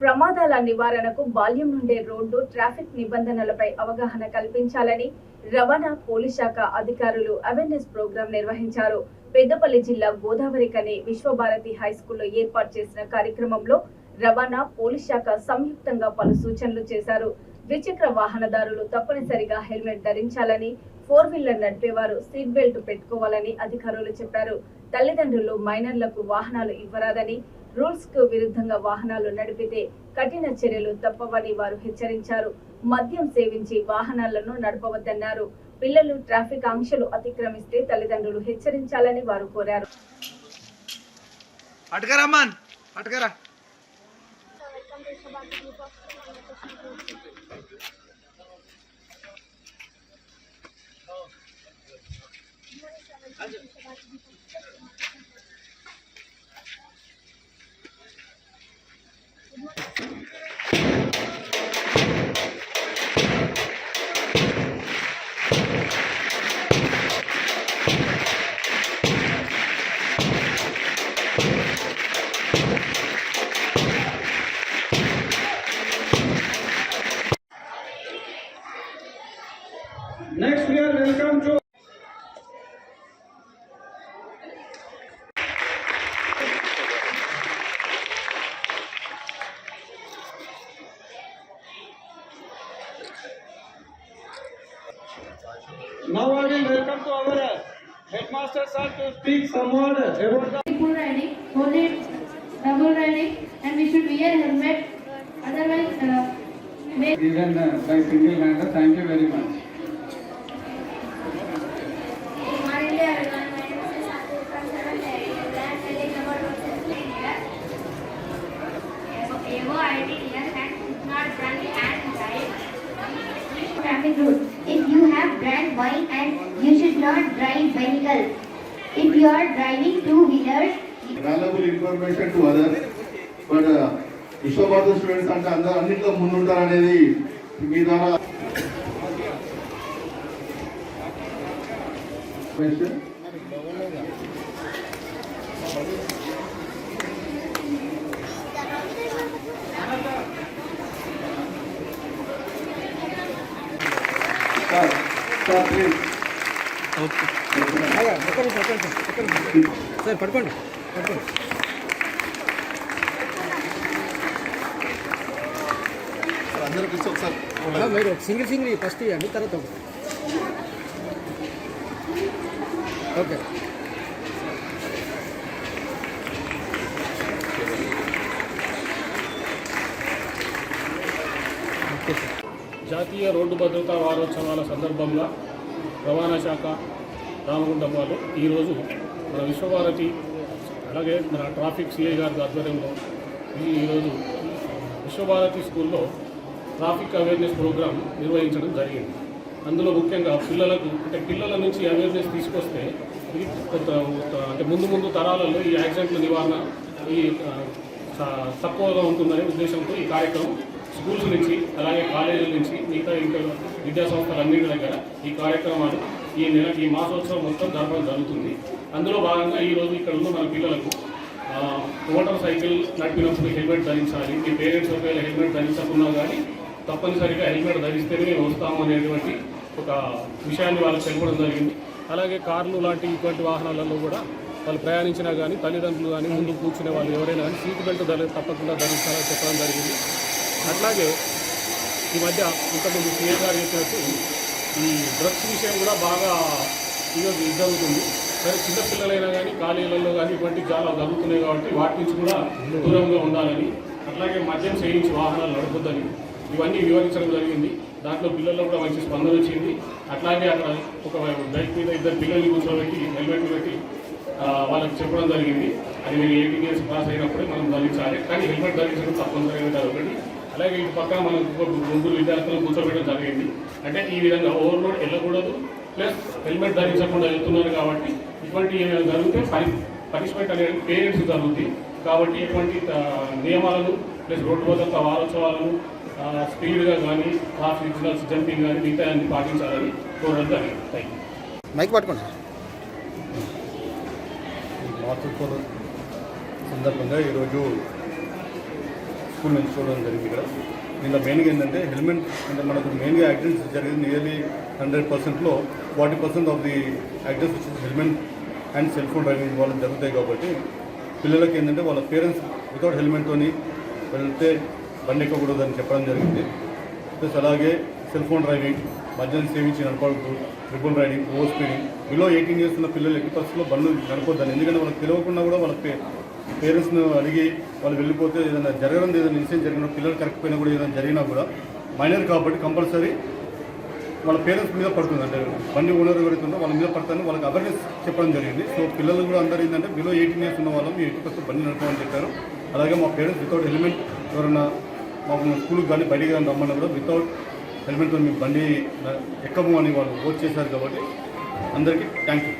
ప్రమాదాల నివారణకు బాల్యం నుండే రోడ్డు ట్రాఫిక్ నిబంధనలపై అవగాహన కల్పించాలని రవాణా పోలీస్ శాఖ అధికారులు అవేర్నెస్ ప్రోగ్రాం నిర్వహించారు. పెద్దపల్లి జిల్లా గోదావరికని విశ్వభారతి హైస్కూల్లో ఏర్పాటు చేసిన కార్యక్రమంలో రవాణా పోలీస్ శాఖ సంయుక్తంగా పలు సూచనలు చేశారు. ద్విచక్ర వాహనదారులు తప్పనిసరిగా హెల్మెట్ ధరించాలని, 4-వీలర్ నడిపేవారు సీట్ బెల్ట్ పెట్టుకోవాలని అధికారులు చెప్పారు. తల్లిదండ్రులు మైనర్లకు వాహనాలు ఇవ్వరాదని, రూల్స్ కు విరుద్ధంగా వాహనాలు నడిపితే కఠిన చర్యలు తప్పవని వారు హెచ్చరించారు. మద్యం సేవించి వాహనాలను నడపవద్దన్నారు. పిల్లలు ట్రాఫిక్ ఆంక్షలు అతిక్రమిస్తే తల్లిదండ్రులు హెచ్చరించాలని వారు కోరారు. Next we are welcome to now again welcome to our headmaster sir to speak some word about the full riding, only double riding, and we should wear helmet. Otherwise, given by single hander. Thank you very much. Traffic rules. If you have brand wine and you should not drive vehicle. If you are driving 2-wheelers, valuable information to others. But Visvabharati students అంటే అందరూ అన్నింటిలో ముందుంటారు అనేది మీ ద్వారా sir పడుకోండి అందరికి ఒకసారి మీరు సింగిల్ ఫస్ట్ ఇవ్వండి, తర్వాత ఓకే. జాతీయ రోడ్డు భద్రతా వారోత్సవాల సందర్భంగా రవాణా శాఖ రామగుండం వాళ్ళు ఈరోజు మన విశ్వభారతి అలాగే మన ట్రాఫిక్ సిఐ గారి ఆధ్వర్యంలో ఈరోజు విశ్వభారతి స్కూల్లో ట్రాఫిక్ అవేర్నెస్ ప్రోగ్రాం నిర్వహించడం జరిగింది. అందులో ముఖ్యంగా పిల్లల నుంచి అవేర్నెస్ తీసుకొస్తే ఇది అంటే ముందు తరాలలో ఈ యాక్సిడెంట్ల నివారణ తక్కువగా ఉంటుందనే ఉద్దేశంతో ఈ కార్యక్రమం స్కూల్స్ నుంచి అలాగే కాలేజీల నుంచి మిగతా ఇంకా విద్యాసంస్థలన్నింటి దగ్గర ఈ కార్యక్రమాలు ఈ మాసోత్సవం మొత్తం జరపడం జరుగుతుంది. అందులో భాగంగా ఈరోజు ఇక్కడ ఉన్న మన పిల్లలకు మోటార్ సైకిల్ నడిపినప్పుడు హెల్మెట్ ధరించాలి, మీ పేరెంట్స్ ఒకవేళ హెల్మెట్ ధరించకున్నా కానీ తప్పనిసరిగా హెల్మెట్ ధరిస్తేనే మేము వస్తాము అనేటువంటి ఒక విషయాన్ని వాళ్ళకి తెలపడం జరిగింది. అలాగే కార్లు లాంటి ఇటువంటి వాహనాలలో కూడా వాళ్ళు ప్రయాణించినా కానీ తల్లిదండ్రులు కానీ ముందు కూర్చునే వాళ్ళు ఎవరైనా కానీ సీట్ బెల్ట్ తప్పకుండా ధరించాలని చెప్పడం జరిగింది. అట్లాగే ఈ మధ్య ఇంతకుముందు సీఎం గారు చెప్పినట్టు ఈ డ్రగ్స్ విషయం కూడా బాగా ఈరోజు జరుగుతుంది. సరే చిన్నపిల్లలైనా కానీ కాలేజీలలో కానీ ఇటువంటి చాలా జరుగుతున్నాయి కాబట్టి వాటి నుంచి కూడా దూరంగా ఉండాలని, అట్లాగే మద్యం సేవించి వాహనాలు నడపొద్దని ఇవన్నీ వివరించడం జరిగింది. దాంట్లో పిల్లల్లో కూడా మంచి స్పందన వచ్చింది. అట్లాగే అక్కడ ఒక బైక్ మీద 2 పిల్లల్ని కూర్చోబెట్టి హెల్మెట్ పెట్టి వాళ్ళకి చెప్పడం జరిగింది. అది మీరు 18 ఇయర్స్ పాస్ అయినప్పుడే మనం ధరించాలి, కానీ హెల్మెట్ ధరించడం తప్పనిసరిగా ఒకటి. అలాగే ఇటు పక్కన మనం 3 విద్యార్థులను కూర్చోబెట్టడం జరిగింది. అంటే ఈ విధంగా ఓవర్లోడ్ వెళ్ళకూడదు, ప్లస్ హెల్మెట్ ధరించకుండా వెళ్తున్నారు కాబట్టి ఇటువంటి ఏమైనా జరిగితే పనిష్మెంట్ అనేది పేరెంట్స్ జరుగుతుంది. కాబట్టి ఇటువంటి నియమాలను ప్లస్ రోడ్డు భద్రతా వారోత్సవాలను స్పీడ్గా కానీ ట్రాఫిక్ సిగ్నల్స్ జంపింగ్ కానీ మిగతా అన్ని పాటించాలని కోరడం జరిగింది. Thank you. మైక్ పట్టుకోండి. మాతృత్వం సందర్భంగా ఈరోజు స్కూల్ నుంచి చూడడం జరిగింది ఇక్కడ. దీంట్లో మెయిన్గా ఏంటంటే హెల్మెట్ అంటే మనకు మెయిన్గా యాక్సిడెంట్స్ జరిగింది నియర్లీ 100%లో 40% ఆఫ్ ది యాక్సిడెంట్స్ వచ్చేసి helmet and cell phone driving వల్ల జరుగుతాయి. కాబట్టి పిల్లలకి ఏంటంటే వాళ్ళ పేరెంట్స్ వితౌట్ హెల్మెట్తోని వెళ్తే బండి ఎక్కకూడదు అని చెప్పడం జరిగింది. ప్లస్ అలాగే సెల్ ఫోన్ డ్రైవింగ్, మద్యం సేవించి నడపకూడదు, triple riding, over speeding, below 18 years ఉన్న పిల్లలు ఎట్టి పరిస్థితుల్లో బండ్లు నడపొద్దని. ఎందుకంటే వాళ్ళకి తెలియకుండా కూడా వాళ్ళ పేరెంట్స్ను అడిగి వాళ్ళు వెళ్ళిపోతే ఏదైనా జరగడం ఏదైనా ఇన్సిడెంట్ జరిగినా పిల్లలు కరెక్ట్ పోయినా కూడా ఏదైనా జరిగినా కూడా మైనర్ కాబట్టి కంపల్సరీ వాళ్ళ పేరెంట్స్ మీద పడుతుంది. అంటే బండి ఓనర్ ఎవరైతే ఉందో వాళ్ళ మీద పడతాను వాళ్ళకి అవేర్నెస్ చెప్పడం జరిగింది. సో పిల్లలు కూడా అందరూ ఏంటంటే బిలో 18 years ఉన్న వాళ్ళు మీ ఎట్టి పరిస్థితులు బండి నడపమని చెప్పారు. అలాగే మా పేరెంట్స్ వితౌట్ హెల్మెట్ ఎవరైనా మాకు స్కూల్కి కానీ బయటికి కానీ రమ్మన్నా కూడా వితౌట్ హెల్మెట్తో మీ బండి ఎక్కము అని వాళ్ళు ఓట్ చేశారు. కాబట్టి అందరికీ థ్యాంక్ యూ.